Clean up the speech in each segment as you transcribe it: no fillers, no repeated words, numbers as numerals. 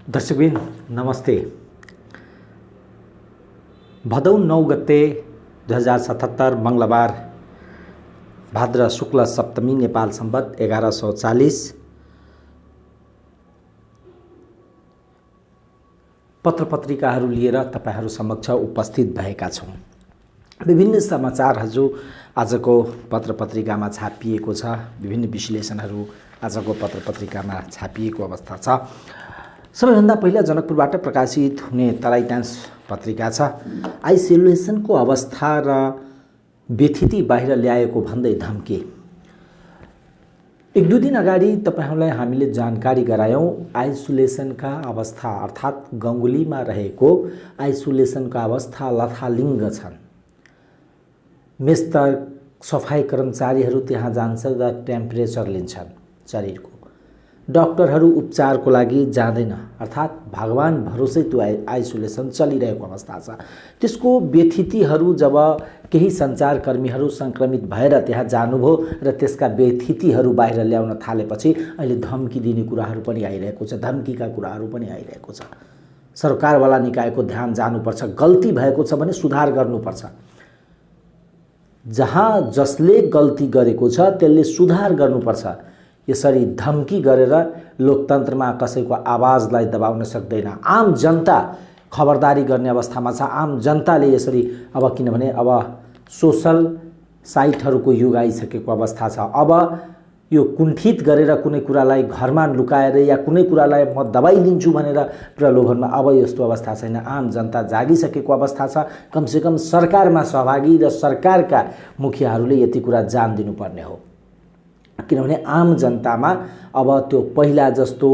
दर्शकबिन नमस्ते। भदौ 9 गते 2077 मंगलबार भाद्र शुक्ल सप्तमी नेपाल सम्वत 1140 पत्रपत्रिकाहरू लिएर तपाईहरू समक्ष उपस्थित भएका छौँ। विभिन्न समाचारहरू आजको पत्रपत्रिकामा छापिएको छ। विभिन्न विश्लेषणहरू आजको पत्रपत्रिकामा छापिएको अवस्था छ। सबैभन्दा पहिला जनकपुरबाट प्रकाशित हुने तराई टाइम्स पत्रिका छ। आइसोलेसनको अवस्था र व्यथिति बाहिर ल्याएको भन्दै धम्की। 1-2 दिन अगाडि तपाईहरूलाई हामीले जानकारी गरायौँ आइसोलेसनका अवस्था अर्थात् गङ्गुलीमा रहेको आइसोलेसनका अवस्था लथालिङ्ग छन्। मेस्तर सफाई कर्मचारीहरू त्यहाँ जान्छन् र टेम्परेचर लिन्छन् शरीरको। डाक्टरहरू उपचारको लागि जाँदैन अर्थात् भगवान भरोसै त्यो आइसोलेसन चलिरहेको अवस्था छ। त्यसको व्यथितिहरू जब केही सञ्चारकर्मीहरू सङ्क्रमित भएर त्यहाँ जानुभयो र त्यसका व्यथितिहरू बाहिर ल्याउन थालेपछि अहिले धम्की दिने कुराहरू पनि आइरहेको छ, धम्कीका कुराहरू पनि आइरहेको छ। सरकारवाला निकायको ध्यान जानुपर्छ, गल्ती भएको छ भने सुधार गर्नुपर्छ। जहाँ जसले गल्ती गरेको छ त्यसले सुधार गर्नुपर्छ। यसरी धम्की गरेर लोकतन्त्रमा कसैको आवाजलाई दबाउन सक्दैन। आम जनता खबरदारी गर्ने अवस्थामा छ। आम जनताले यसरी अब किनभने अब सोसल साइटहरूको युग आइसकेको अवस्था छ। अब यो कुण्ठित गरेर कुनै कुरालाई घरमा लुकाएर या कुनै कुरालाई म दबाई लिन्छु भनेर प्रलोभनमा अब यस्तो अवस्था छैन। आम जनता जागिसकेको अवस्था छ। कमसेकम सरकारमा सहभागी र सरकारका मुखियाहरूले यति कुरा जान दिनुपर्ने हो। किनभने आम जनतामा अब त्यो पहिला जस्तो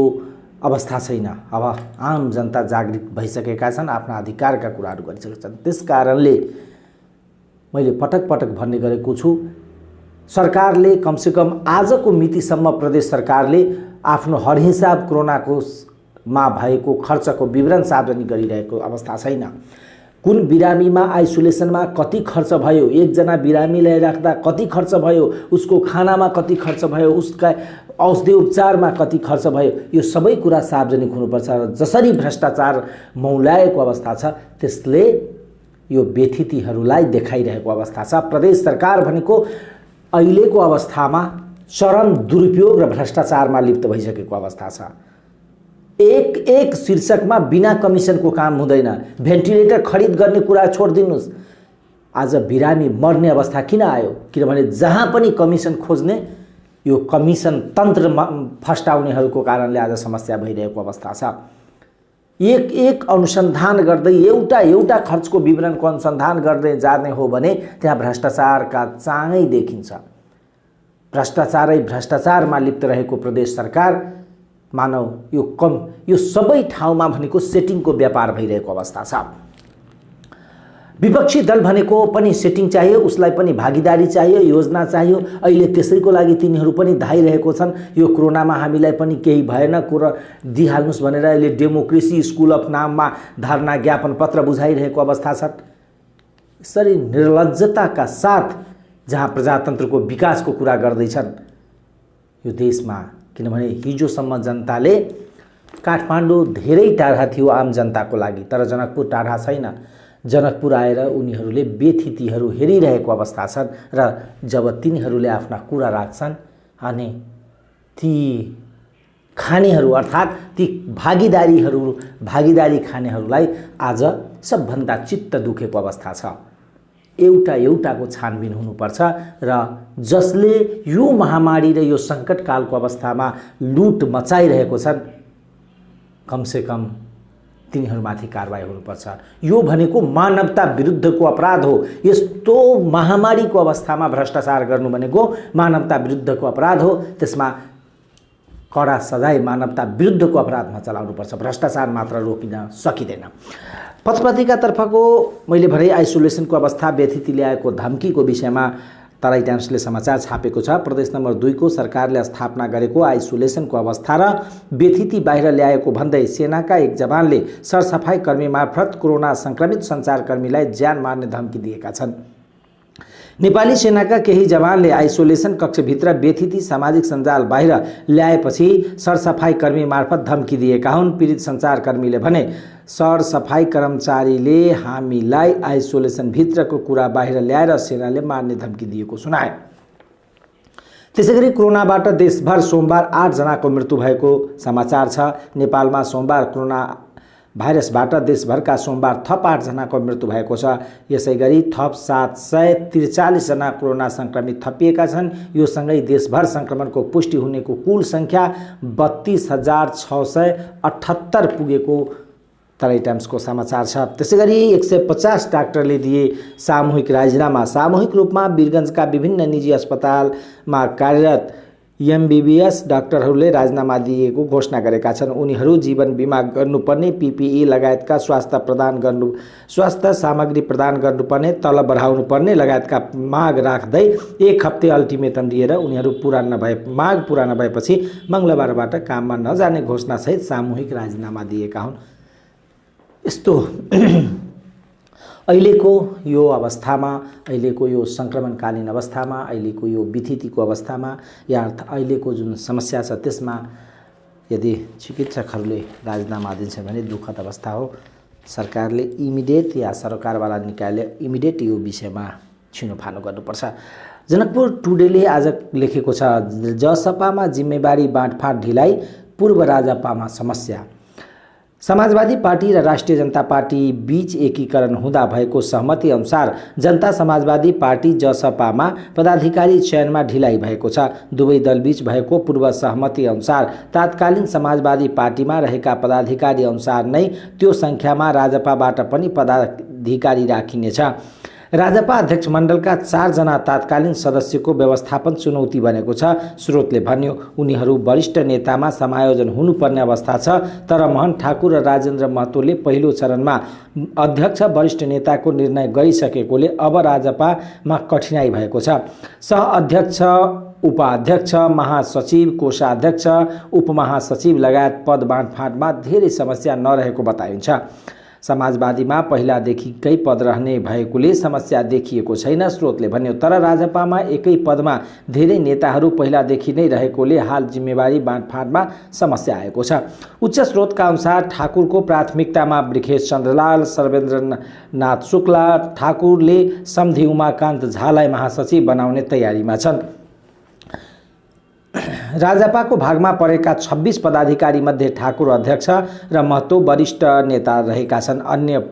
अवस्था छैन। अब आम जनता जागृत भइसकेका छन्, आफ्ना अधिकारका कुराहरू गरिसकेका छन्। त्यसकारणले मैले पटक पटक भन्ने गरेको छु, सरकारले कमसेकम आजको मितिसम्म प्रदेश सरकारले आफ्नो हरहिसाब कोरोनाको मा भएको खर्चको विवरण सार्वजनिक गरिरहेको अवस्था छैन। कुन बिरामीमा आइसोलेसनमा कति खर्च भयो, एकजना बिरामीलाई राख्दा कति खर्च भयो, उसको खानामा कति खर्च भयो, उसका औषधि उपचारमा कति खर्च भयो, यो सबै कुरा सार्वजनिक हुनुपर्छ। जसरी भ्रष्टाचार मौलाएको अवस्था छ त्यसले यो व्यथितिहरूलाई देखाइरहेको अवस्था छ। प्रदेश सरकार भनेको अहिलेको अवस्थामा चरम दुरुपयोग र भ्रष्टाचारमा लिप्त भइसकेको अवस्था छ। एक शीर्षकमा बिना कमिसनको काम हुँदैन। भेन्टिलेटर खरिद गर्ने कुरा छोडिदिनुहोस्। आज बिरामी मर्ने अवस्था किन आयो? किनभने जहाँ पनि कमिसन खोज्ने यो कमिसन तन्त्रमा फस्टाउनेहरूको कारणले आज समस्या भइरहेको अवस्था छ। एक अनुसन्धान गर्दै एउटा खर्चको विवरणको अनुसन्धान गर्दै जाने हो भने त्यहाँ भ्रष्टाचारका चाङै देखिन्छ। भ्रष्टाचारमा लिप्त रहेको प्रदेश सरकार मानव यो सबै ठाउँमा भनेको सेटिङको व्यापार भइरहेको अवस्था छ। विपक्षी दल भनेको पनि सेटिङ चाहियो, उसलाई पनि भागीदारी चाहियो, योजना चाहियो। अहिले त्यसैको लागि तिनीहरू पनि धाइरहेको छन्। यो कोरोनामा हामीलाई पनि केही भएन दिइहाल्नुहोस् भनेर अहिले डेमोक्रेसी स्कुल अफ नाममा धरना ज्ञापन पत्र बुझाइरहेको अवस्था छ। यसरी निर्लज्जताका साथ जहाँ प्रजातन्त्रको विकासको कुरा गर्दैछन् यो देशमा, किनभने हिजोसम्म जनताले काठमाडौँ धेरै टाढा थियो आम जनताको लागि, तर जनकपुर टाढा छैन। जनकपुर आएर उनीहरूले व्यथितिहरू हेरिरहेको अवस्था छन् र जब तिनीहरूले आफ्ना कुरा राख्छन् अनि ती खानेहरू अर्थात् ती भागीदारी खानेहरूलाई आज सबभन्दा चित्त दुखेको अवस्था छ। एउटाको छानबिन हुनुपर्छ र जसले यो महामारी र यो सङ्कटकालको अवस्थामा लुट मचाइरहेको छन् कमसेकम तिनीहरूमाथि कारबाही हुनुपर्छ। यो भनेको मानवता विरुद्धको अपराध हो। यस्तो महामारीको अवस्थामा भ्रष्टाचार गर्नु भनेको मानवता विरुद्धको अपराध हो। त्यसमा कडा सजाय मानवता विरुद्धको अपराधमा चलाउनुपर्छ। भ्रष्टाचार मात्र रोकिन सकिँदैन। पत्रपत्रिकातर्फको मैले भने आइसोलेसनको अवस्था व्यथिति ल्याएको धम्कीको विषयमा तराई टाइम्सले समाचार छापेको छ। प्रदेश नम्बर 2 को सरकारले स्थापना गरेको आइसोलेसनको अवस्था र व्यथिति बाहिर ल्याएको भन्दै सेनाका एक जवानले सरसफाई कर्मी मार्फत कोरोना सङ्क्रमित सञ्चारकर्मीलाई ज्यान मार्ने धम्की दिएका छन्। नेपाली सेनाका केही जवानले आइसोलेसन कक्षभित्र व्यथिति सामाजिक सञ्जाल बाहिर ल्याएपछि सरसफाई कर्मी मार्फत धम्की दिएका हुन्। पीडित सञ्चारकर्मीले भने सरसफाई कर्मचारीले हामीलाई आइसोलेसनभित्रको कुरा बाहिर ल्याएर सेनाले मार्ने धम्की दिएको सुनाए। त्यसैगरी कोरोनाबाट देशभर सोमबार 8 जनाको मृत्यु भएको समाचार छ। नेपालमा सोमबार कोरोना भाइरसबाट देशभरका सोमबार थप 8 जनाको मृत्यु भएको छ। यसैगरी थप 743 जना कोरोना संक्रमित थपिएका छन्। यो सँगै देशभर संक्रमणको पुष्टि हुनेको कुल संख्या 32,678 पुगेको तराई टाइम्सको समाचार छ। त्यसैगरी 150 डाक्टरले दिए सामूहिक राजीनामा। सामूहिक रूपमा वीरगञ्जका विभिन्न निजी अस्पतालमा कार्यरत एमबीबीएस डाक्टरहरूले राजीनामा दिएको घोषणा गरेका छन्। उनीहरू जीवन बिमा गर्नुपर्ने, पीपीई लगायतका स्वास्थ्य सामग्री प्रदान गर्नुपर्ने, तलब बढाउनुपर्ने लगायतका माग राख्दै 1 हप्ते अल्टिमेटम दिएर उनीहरू माग पुरा नभएपछि मङ्गलबारबाट काममा नजाने घोषणासहित सामूहिक राजीनामा दिएका हुन्। यस्तो अहिलेको यो अवस्थामा, अहिलेको यो सङ्क्रमणकालीन अवस्थामा, अहिलेको यो विथितिको अवस्थामा या अहिलेको जुन समस्या छ त्यसमा यदि चिकित्सकहरूले राजीनामा दिन्छ भने दुःखद अवस्था हो। सरकारले इमिडिएट या सरकारवाला निकायले इमिडिएट यो विषयमा छिनोफानो गर्नुपर्छ। जनकपुर टुडेले आज लेखेको छ, जसपामा जिम्मेवारी बाँडफाँड ढिलाइ, पूर्व राजपामा समस्या। समाजवादी पार्टी र राष्ट्रिय जनता पार्टी बीच एकीकरण हुँदा भएको सहमति अनुसार जनता समाजवादी पार्टी जसपामा पदाधिकारी चयनमा ढिलाइ भएको छ। दुवै दलबीच भएको पूर्व सहमति अनुसार तात्कालीन समाजवादी पार्टीमा रहेका पदाधिकारी अनुसार नै त्यो संख्यामा राजपाबाट पनि पदाधिकारी राखिनेछ। राजपा अध्यक्ष मण्डलका 4 जना तात्कालीन सदस्यको व्यवस्थापन चुनौती बनेको छ, स्रोतले भन्यो। उनीहरू वरिष्ठ नेतामा समायोजन हुनुपर्ने अवस्था छ, तर मोहन ठाकुर र राजेन्द्र महतोले पहिलो चरणमा अध्यक्ष वरिष्ठ नेताको निर्णय गरिसकेकोले अब राजपामा कठिनाइ भएको छ। सहअध्यक्ष, उपाध्यक्ष, महासचिव, कोषाध्यक्ष, उपमहासचिव लगायत पद बाँडफाँडमा धेरै समस्या नरहेको बताइन्छ। समाजवादीमा पहिलादेखिकै पद रहने भएकोले समस्या देखिएको छैन, स्रोतले भन्यो। तर राजपामा एकै पदमा धेरै नेताहरू पहिलादेखि नै रहेकोले हाल जिम्मेवारी बाँडफाँडमा समस्या आएको छ। उच्च स्रोतका अनुसार ठाकुरको प्राथमिकतामा बृखेश चन्द्रलाल, सर्वेन्द्रनाथ शुक्ला, ठाकुरले सम्धी उमाकान्त झालाई महासचिव बनाउने तयारीमा छन्। राजपाको भागमा परेका 26 पदाधिकारी मध्ये ठाकुर अध्यक्ष र महतो वरिष्ठ नेता रहेका छन्। अन्य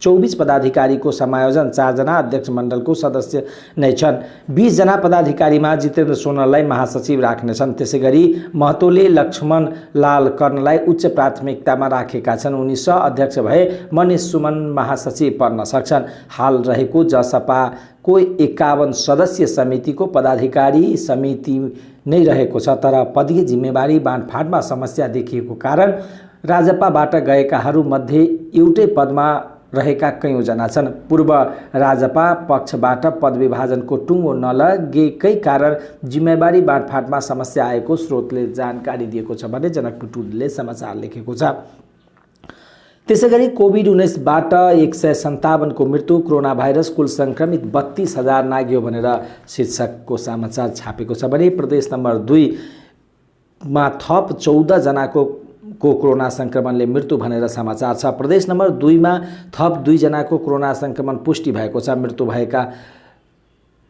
24 पदाधिकारीको समायोजन 4 जना अध्यक्ष मण्डलको सदस्य नै छन्। 20 जना पदाधिकारीमा जितेन्द्र सोनललाई महासचिव राख्नेछन्। त्यसैगरी महतोले लक्ष्मण लाल कर्णलाई उच्च प्राथमिकतामा राखेका छन्। उनी सहअध्यक्ष भए मनिष सुमन महासचिव पर्न सक्छन्। हाल रहेको जसपाको 51 सदस्य समितिको पदाधिकारी समिति नै रहेको छ, तर पदीय जिम्मेवारी बाँडफाँडमा समस्या देखिएको कारण राजपाबाट गएकाहरू मध्ये एउटै पदमा रहेका कैयौँ जना छन्। पूर्व राजपा पक्षबाट पद विभाजनको टुङ्गो नलगेकै कारण जिम्मेवारी बाँडफाँडमा समस्या आएको स्रोतले जानकारी दिएको छ भने जनकपुर टुडेले समाचार लेखेको छ। त्यसैगरी कोभिड-19बाट 157 को मृत्यु, कोरोना भाइरस कुल संक्रमित 32,000 नाग्यो भनेर शीर्षकको समाचार छापेको छ भने प्रदेश नम्बर 2 मा थप 14 जनाको कोरोना संक्रमणले मृत्यु भनेर समाचार छ। प्रदेश नम्बर 2 मा थप 2 जनाको कोरोना संक्रमण पुष्टि भएको छ।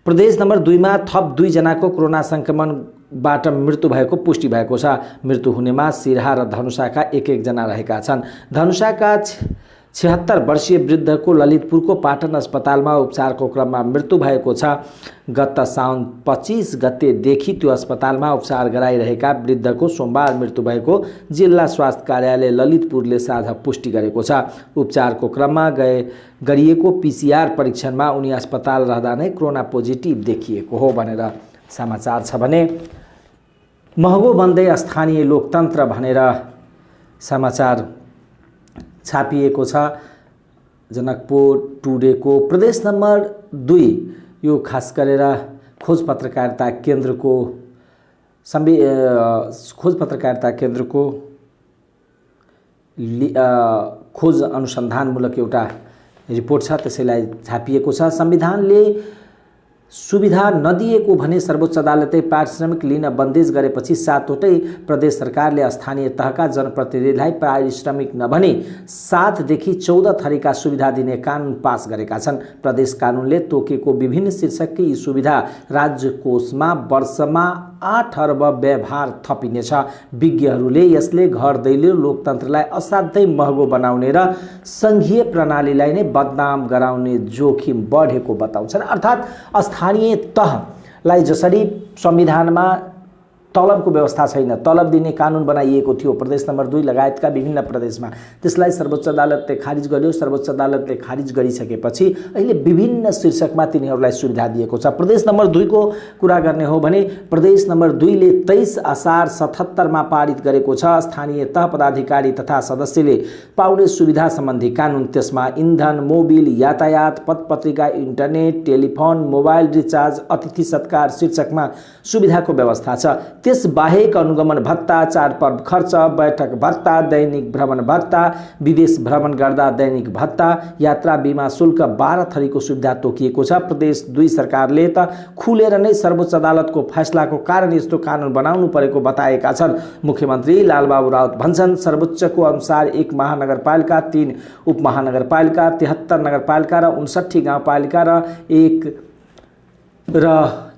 प्रदेश नम्बर 2 मा थप 2 जनाको कोरोना संक्रमणबाट मृत्यु भएको पुष्टि भएको छ। मृत्यु हुनेमा सिराहा र धनुषाका 1-1 जना रहेका छन्। धनुषाका 76 वर्षीय वृद्धको ललितपुरको पाटन अस्पतालमा उपचारको क्रममा मृत्यु भएको छ। गत साउन 25 गतेदेखि त्यो अस्पतालमा उपचार गराइरहेका वृद्धको सोमबार मृत्यु भएको जिल्ला स्वास्थ्य कार्यालय ललितपुरले साझा पुष्टि गरेको छ। उपचारको क्रममा गरिएको पीसीआर परीक्षणमा उनी अस्पताल रहँदा नै कोरोना पोजिटिभ देखिएको हो भनेर समाचार छ भने महँगो बन्दै स्थानीय लोकतन्त्र भनेर समाचार छापिएको छ। जनकपुर टुडेको प्रदेश नम्बर 2 यो खास गरेर खोज पत्रकारिता केन्द्रको खोज अनुसन्धानमूलक एउटा रिपोर्ट छ, त्यसैलाई छापिएको छ। संविधानले सुविधा नदिएको भने सर्वोच्च अदालतले पारिश्रमिक लिन बन्देज गरेपछि 7वटै प्रदेश सरकारले स्थानीय तहका जनप्रतिनिधिलाई पारिश्रमिक नभनी 7 देखि 14 थरीका सुविधा दिने कानुन पास गरेका छन्। प्रदेश कानुनले तोकेको विभिन्न शीर्षकका यी सुविधा राज्य कोषमा वर्षमा 8 अर्ब व्यवहार थपिनेछ। विज्ञहरूले यसले घर दैलो लोकतन्त्रलाई असाध्यै महँगो बनाउने र संघीय प्रणालीलाई नै बदनाम गराउने जोखिम बढेको बताउँछन्। अर्थात् स्थानीय तहलाई जसरी संविधानमा तलबको व्यवस्था छैन, तलब दिने कानुन बनाइएको थियो प्रदेश नम्बर 2 लगायतका विभिन्न प्रदेशमा, त्यसलाई सर्वोच्च अदालतले खारिज गर्यो। सर्वोच्च अदालतले खारिज गरिसकेपछि अहिले विभिन्न शीर्षकमा तिनीहरूलाई सुविधा दिएको छ। प्रदेश नम्बर 2 को कुरा गर्ने हो भने प्रदेश नम्बर 2 ले 23 असार 77 मा पारित गरेको छ स्थानीय तह पदाधिकारी तथा सदस्यले पाउने सुविधा सम्बन्धी कानुन। त्यसमा इन्धन, मोबिल, यातायात, पत्रपत्रिका, इन्टरनेट, टेलिफोन, मोबाइल रिचार्ज, अतिथि सत्कार शीर्षकमा सुविधाको व्यवस्था छ। त्यसबाहेक अनुगमन भत्ता, चाडपर्व खर्च, बैठक भत्ता, दैनिक भ्रमण भत्ता, विदेश भ्रमण गर्दा दैनिक भत्ता, यात्रा बीमा शुल्क 12 थरीको सुविधा तोकिएको छ। प्रदेश 2 सरकारले त खुलेर नै सर्वोच्च अदालतको फैसलाको कारण यस्तो कानुन बनाउनु परेको बताएका छन्। मुख्यमन्त्री लालबाबु राउत भन्छन् सर्वोच्चको अनुसार 1 महानगरपालिका, 3 उपमहानगरपालिका, 73 नगरपालिका र 59 गाउँपालिका र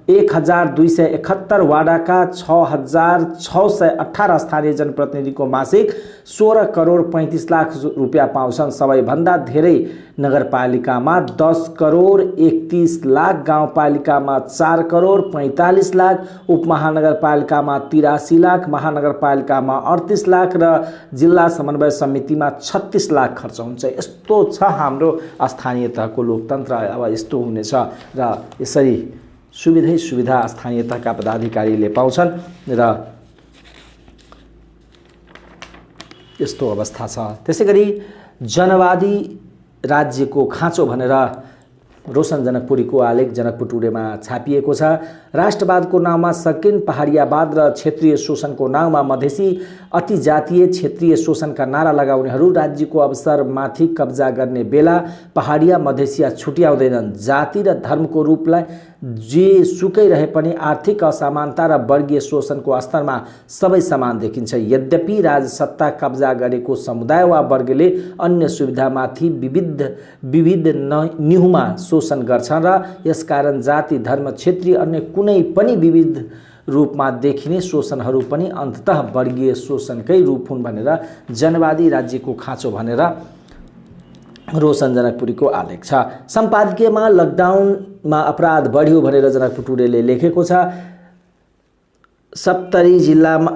1271 वाडाका 6618 स्थानीय जनप्रतिनिधिको मासिक 16 करोड 35 लाख रुपियाँ पाउँछन्। सबैभन्दा धेरै नगरपालिकामा 10 करोड 31 लाख, गाउँपालिकामा 4 करोड 45 लाख, उपमहानगरपालिकामा 83 लाख, महानगरपालिकामा 38 लाख र जिल्ला समन्वय समितिमा 36 लाख खर्च हुन्छ। यस्तो छ हाम्रो स्थानीय तहको लोकतन्त्र। अब यस्तो हुनेछ र यसरी सुविधा स्थानीय तहका पदाधिकारीले पाउँछन् र यस्तो अवस्था छ। त्यसैगरी जनवादी राज्यको खाँचो भनेर रोशन जनकपुरीको आलेख जनकपुर टुडेमा छापिएको छ। राष्ट्रवादको नाममा सकिन पहाडियावाद र क्षेत्रीय शोषणको नाममा मधेसी अति जातीय क्षेत्रीय शोषणका नारा लगाउनेहरू राज्यको अवसरमाथि कब्जा गर्ने बेला पहाडिया मधेसिया छुट्याउँदैनन्। जाति र धर्मको रूपलाई जे सुकै रहे पनि आर्थिक असमानता र वर्गीय शोषणको स्तरमा सबै समान देखिन्छ। यद्यपि राजसत्ता कब्जा गरेको समुदाय वा वर्गले अन्य सुविधामाथि विविध निहुमा शोषण गर्छ र यसकारण जाति, धर्म, क्षेत्रीय अन्य कुनै पनि विविध रूपमा देखिने शोषणहरू पनि अन्ततः वर्गीय शोषणकै रूप हुन् भनेर जनवादी राज्यको खाँचो भनेर रोशन जनकपुरीको आलेख छ। सम्पादकीयमा लकडाउनमा अपराध बढ्यो भनेर जनकपुर टुडेले लेखेको छ। सप्तरी जिल्लामा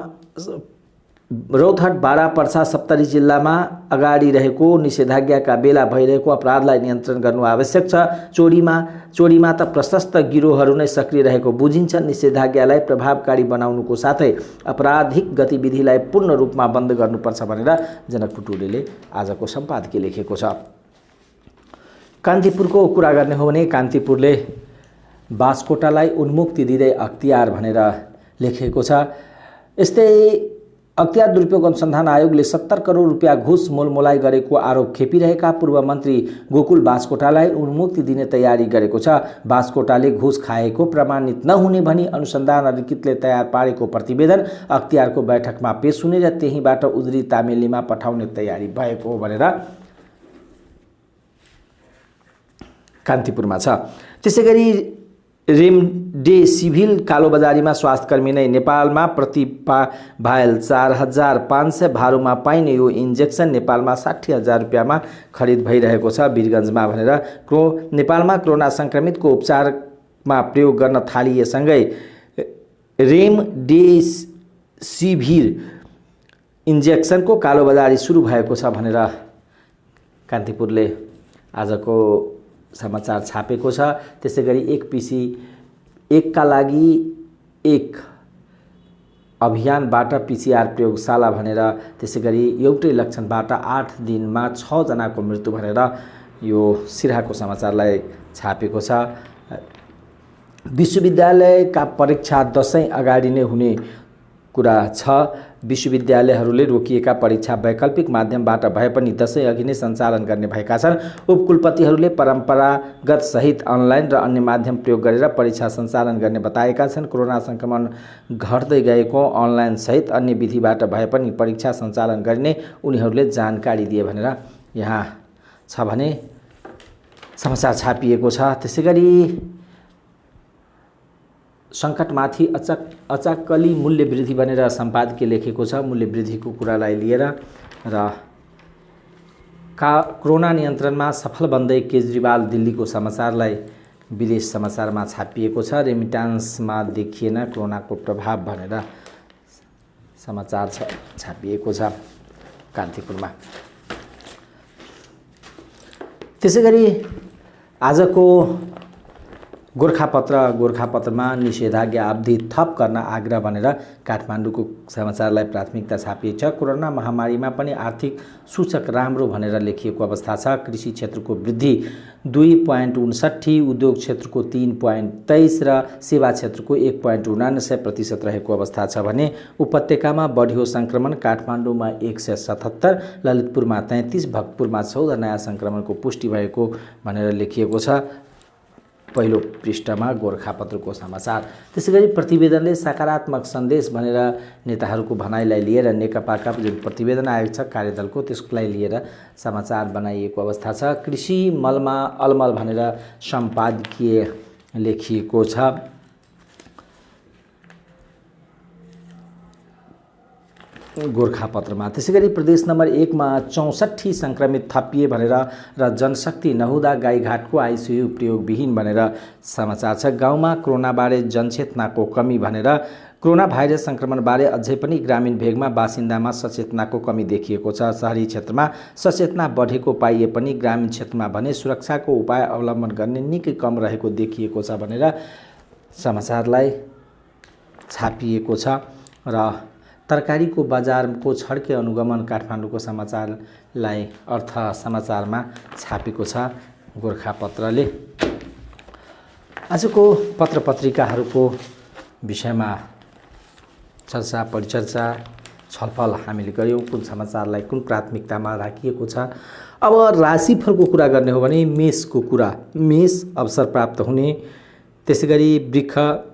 रौतहट, बारा, पर्सा, सप्तरी जिल्लामा अगाडि रहेको निषेधाज्ञाका बेला भइरहेको अपराधलाई नियन्त्रण गर्नु आवश्यक छ। चोरीमा त प्रशस्त गिरोहहरू नै सक्रिय रहेको बुझिन्छ। निषेधाज्ञालाई प्रभावकारी बनाउनुको साथै आपराधिक गतिविधिलाई पूर्ण रूपमा बन्द गर्नुपर्छ भनेर जनकपुर टुडेले आजको सम्पादकीय लेखेको छ। कान्तिपुरको कुरा गर्ने हो भने कान्तिपुरले बासकोटालाई उन्मुक्ति दिँदै अख्तियार भनेर लेखेको छ। यस्तै अख्तियार दुरुपयोग अनुसन्धान आयोगले 70 करोड रुपियाँ घुस मोलमोलाई गरेको आरोप खेपिरहेका पूर्व मन्त्री गोकुल बासकोटालाई उन्मुक्ति दिने तयारी गरेको छ। बासकोटाले घुस खाएको प्रमाणित नहुने भनी अनुसन्धान अधिकृतले तयार पारेको प्रतिवेदन अख्तियारको बैठकमा पेश हुने र त्यहीँबाट उजुरी तामेलीमा पठाउने तयारी भएको हो भनेर कान्तिपुरमा छ। त्यसैगरी रेमडेसिभिर कालोबजारीमा स्वास्थ्यकर्मी नै नेपालमा प्रति भाइल 4500 भारूमा पाइने यो इन्जेक्सन नेपालमा 60,000 रुपियाँमा खरिद भइरहेको छ वीरगञ्जमा भनेर नेपालमा कोरोना संक्रमितको उपचारमा प्रयोग गर्न थालिएसँगै रेमडेसिभिर इन्जेक्सनको कालोबजारी सुरु भएको छ भनेर कान्तिपुरले आजको समाचार छापेको छ। त्यसैगरी 1 का लागि 1 अभियानबाट पीसीआर प्रयोगशाला भनेर त्यसैगरी एउटै लक्षणबाट 8 दिनमा 6 जनाको मृत्यु भनेर यो सिराहाको समाचारलाई छापेको छ। विश्वविद्यालयका परीक्षा दशैं अगाडि नै हुने कुरा छ विश्वविद्यालयहरूले रोकिएका परीक्षा वैकल्पिक माध्यमबाट भए पनि दशैं अघि नै सञ्चालन गर्ने भएका छन्। उपकुलपतिहरूले परम्परागत सहित अनलाइन र अन्य माध्यम प्रयोग गरेर परीक्षा सञ्चालन गर्ने बताएका छन्। कोरोना सङ्क्रमण घट्दै गएको अनलाइन सहित अन्य विधिबाट भए पनि परीक्षा सञ्चालन गर्ने उनीहरूले जानकारी दिए भनेर यहाँ छ भने समाचार छापिएको छ। त्यसैगरी सङ्कटमाथि अचाकली मूल्य वृद्धि भनेर सम्पादकीय लेखेको छ। मूल्य वृद्धिको कुरालाई लिएर र कोरोना नियन्त्रणमा सफल बन्दै केजरीवाल दिल्लीको समाचारलाई विदेश समाचारमा छापिएको छ। रेमिटान्समा देखिएन कोरोनाको प्रभाव भनेर समाचार छापिएको छ कान्तिपुरमा। त्यसैगरी आजको गोरखापत्रमा निषेधाज्ञा अवधि थप गर्न आग्रह भनेर काठमाडौँको समाचारलाई प्राथमिकता छापिएको छ। कोरोना महामारीमा पनि आर्थिक सूचक राम्रो भनेर लेखिएको अवस्था छ। कृषि क्षेत्रको वृद्धि 2.59, उद्योग क्षेत्रको 3.23 र सेवा क्षेत्रको 1.79% रहेको अवस्था छ भने उपत्यकामा बढ्यो सङ्क्रमण। काठमाडौँमा 177, ललितपुरमा 33, भक्तपुरमा 14 नयाँ सङ्क्रमणको पुष्टि भएको भनेर लेखिएको छ पहिलो पृष्ठमा गोरखापत्रको समाचार। त्यसैगरी प्रतिवेदनले सकारात्मक सन्देश भनेर नेताहरूको भनाइलाई लिएर नेकपाका जुन प्रतिवेदन आएको छ कार्यदलको त्यसलाई लिएर समाचार बनाइएको अवस्था छ। कृषि मलमा अलमल भनेर सम्पादकीय लेखिएको छ। गोरखापत्रमा त्यसैगरी प्रदेश नम्बर 1 मा 64 सङ्क्रमित थपिए भनेर र जनशक्ति नहुँदा गाईघाटको आइसियु प्रयोगविहीन भनेर समाचार छ। गाउँमा कोरोनाबारे जनचेतनाको कमी भनेर कोरोना भाइरस सङ्क्रमणबारे अझै पनि ग्रामीण भेगमा बासिन्दामा सचेतनाको कमी देखिएको छ। शहरी क्षेत्रमा सचेतना बढेको पाइए पनि ग्रामीण क्षेत्रमा भने सुरक्षाको उपाय अवलम्बन गर्ने निकै कम रहेको देखिएको छ भनेर समाचारलाई छापिएको छ। र तरकारीको बजारको छड्के अनुगमन काठमाडौँको समाचारलाई अर्थ समाचारमा छापेको छ गोरखापत्रले। आजको पत्र पत्रिकाहरूको विषयमा चर्चा परिचर्चा छलफल हामीले गऱ्यौँ। कुन समाचारलाई कुन प्राथमिकतामा राखिएको छ। अब राशिफलको कुरा गर्ने हो भने मेषको कुरा। मेष अवसर प्राप्त हुने, त्यसैगरी वृक्ष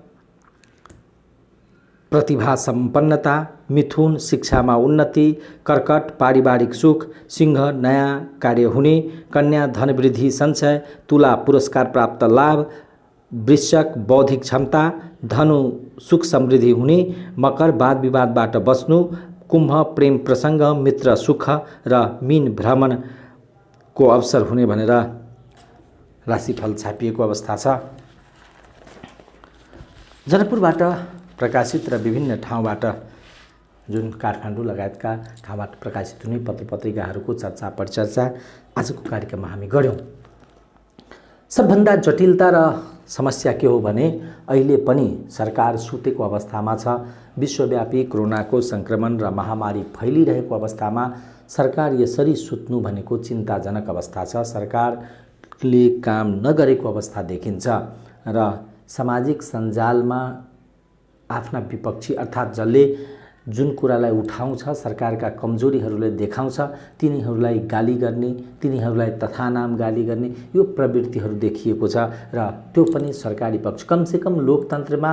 प्रतिभा सम्पन्नता, मिथुन शिक्षामा उन्नति, कर्कट पारिवारिक सुख, सिंह नयाँ कार्य हुने, कन्या धनवृद्धि सञ्चय, तुला पुरस्कार प्राप्त लाभ, वृश्चिक बौद्धिक क्षमता, धनु सुख समृद्धि हुने, मकर वाद विवादबाट बच्नु, कुम्भ प्रेम प्रसङ्ग मित्र सुख र मीन भ्रमणको अवसर हुने भनेर राशिफल छापिएको अवस्था छ। जनकपुरबाट प्रकाशित र विभिन्न ठाउँबाट जुन काठमाडौँ लगायतका ठाउँबाट प्रकाशित हुने पत्र पत्रिकाहरूको चर्चा परिचर्चा आजको कार्यक्रममा हामी गऱ्यौँ। सबभन्दा जटिलता र समस्या के हो भने अहिले पनि सरकार सुतेको अवस्थामा छ। विश्वव्यापी कोरोनाको सङ्क्रमण र महामारी फैलिरहेको अवस्थामा सरकार यसरी सुत्नु भनेको चिन्ताजनक अवस्था छ। सरकारले काम नगरेको अवस्था देखिन्छ र सामाजिक सञ्जालमा आफ्ना विपक्षी अर्थात् जसले जुन कुरालाई उठाउँछ, सरकारका कमजोरीहरूलाई देखाउँछ, तिनीहरूलाई गाली गर्ने, तिनीहरूलाई तथानाम गाली गर्ने यो प्रवृत्तिहरू देखिएको छ। र त्यो पनि सरकारी पक्ष कमसेकम लोकतन्त्रमा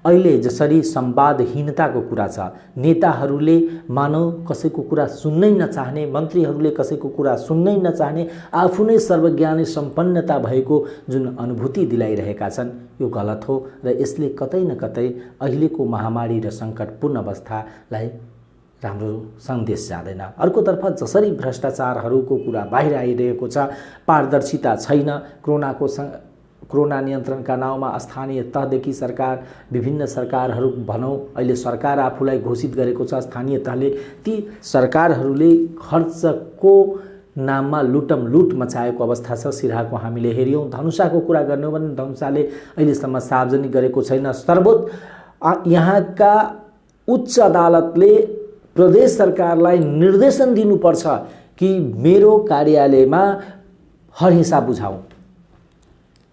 अहिले जसरी संवादहीनताको कुरा छ, नेताहरूले मानव कसैको कुरा सुन्नै नचाहने, मन्त्रीहरूले कसैको कुरा सुन्नै नचाहने, आफू नै सर्वज्ञानी सम्पन्नता भएको जुन अनुभूति दिलाइरहेका छन् यो गलत हो र यसले कतै न कतै अहिलेको महामारी र सङ्कटपूर्ण अवस्थालाई राम्रो सन्देश जाँदैन। अर्कोतर्फ जसरी भ्रष्टाचारहरूको कुरा बाहिर आइरहेको छ, पारदर्शिता छैन, कोरोना नियन्त्रणका नाउँमा स्थानीय तहदेखि सरकार, विभिन्न सरकारहरू भनौँ, अहिले सरकार आफूलाई घोषित गरेको छ स्थानीय तहले, ती सरकारहरूले खर्चको नाममा लुट मचाएको अवस्था छ। सिराहाको हामीले हेऱ्यौँ। धनुषाको कुरा गर्ने हो भने धनुषाले अहिलेसम्म सार्वजनिक गरेको छैन। सर्वोच्च यहाँका उच्च अदालतले प्रदेश सरकारलाई निर्देशन दिनुपर्छ कि मेरो कार्यालयमा हर हिसाब बुझाऊ।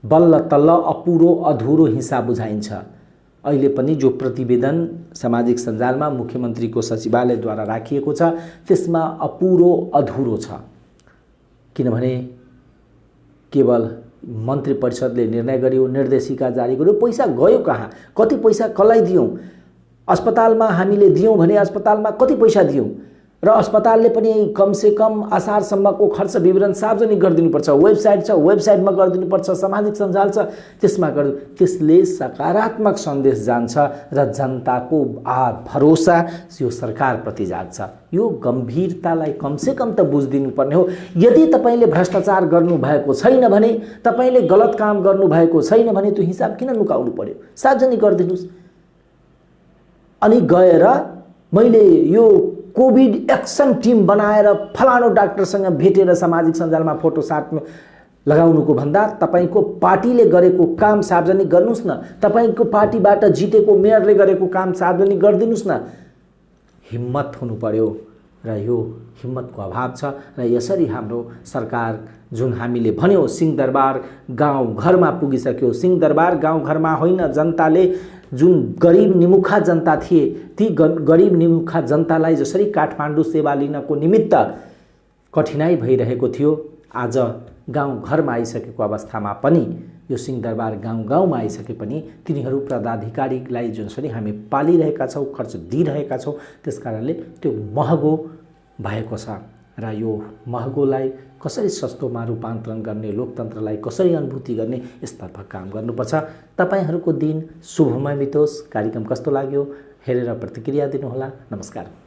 बल्ल तल्ल अपुरो अधुरो हिसाब बुझाइन्छ। अहिले पनि जो प्रतिवेदन सामाजिक सञ्जालमा मुख्यमन्त्रीको सचिवालयद्वारा राखिएको छ त्यसमा अपुरो अधुरो छ। किनभने केवल मन्त्री परिषदले निर्णय गर्यो, निर्देशिका जारी गर्यो, पैसा गयो कहाँ, कति पैसा कसलाई दियौँ, अस्पतालमा हामीले दियौँ भने अस्पतालमा कति पैसा दियौँ र अस्पतालले पनि कमसेकम असारसम्मको खर्च विवरण सार्वजनिक गरिदिनुपर्छ। वेबसाइट छ, वेबसाइटमा गरिदिनुपर्छ, सामाजिक सञ्जाल छ, त्यसमा त्यसले सकारात्मक सन्देश जान्छ र जनताको भरोसा यो सरकारप्रति जाग्छ। यो गम्भीरतालाई कमसेकम त बुझिदिनुपर्ने हो। यदि तपाईँले भ्रष्टाचार गर्नुभएको छैन भने, तपाईँले गलत काम गर्नुभएको छैन भने त्यो हिसाब किन लुकाउनु पर्यो? सार्वजनिक गरिदिनुहोस्। अनि गएर मैले यो कोभिड एक्सन टिम बनाएर फलानो डाक्टरसँग भेटेर सामाजिक सञ्जालमा फोटो साट्नु लगाउनुको भन्दा तपाईको पार्टीले गरेको काम सार्वजनिक गर्नुस् न। तपाईको पार्टीबाट जितेको मेयरले गरेको काम सार्वजनिक गरिदिनुस् न। हिम्मत हुनु पर्यो र यो हिम्मतको अभाव छ र यसरी हाम्रो सरकार जुन हामीले भन्यो सिंहदरबार गाउँ घरमा पुगिसक्यो। सिंहदरबार गाउँ घरमा होइन, जनताले जुन गरिब निमुखा जनता थिए ती गरिब निमुखा जनतालाई जसरी काठमाडौँ सेवा लिनको निमित्त कठिनाई भइरहेको थियो, आज गाउँ घरमा आइसकेको अवस्थामा पनि यो सिंहदरबार गाउँ गाउँमा आइसके पनि तिनीहरू पदाधिकारीलाई जसरी हामी पालिरहेका छौँ, खर्च दिइरहेका छौँ, त्यसकारणले त्यो महँगो भएको छ र यो महँगोलाई कसरी सस्तोमा रूपान्तरण गर्ने, लोकतन्त्रलाई कसरी अनुभूति गर्ने, यसतर्फ काम गर्नुपर्छ। तपाईहरूको दिन शुभमय बितोस्। कार्यक्रम कस्तो लाग्यो हेरेर प्रतिक्रिया दिनुहोला। नमस्कार।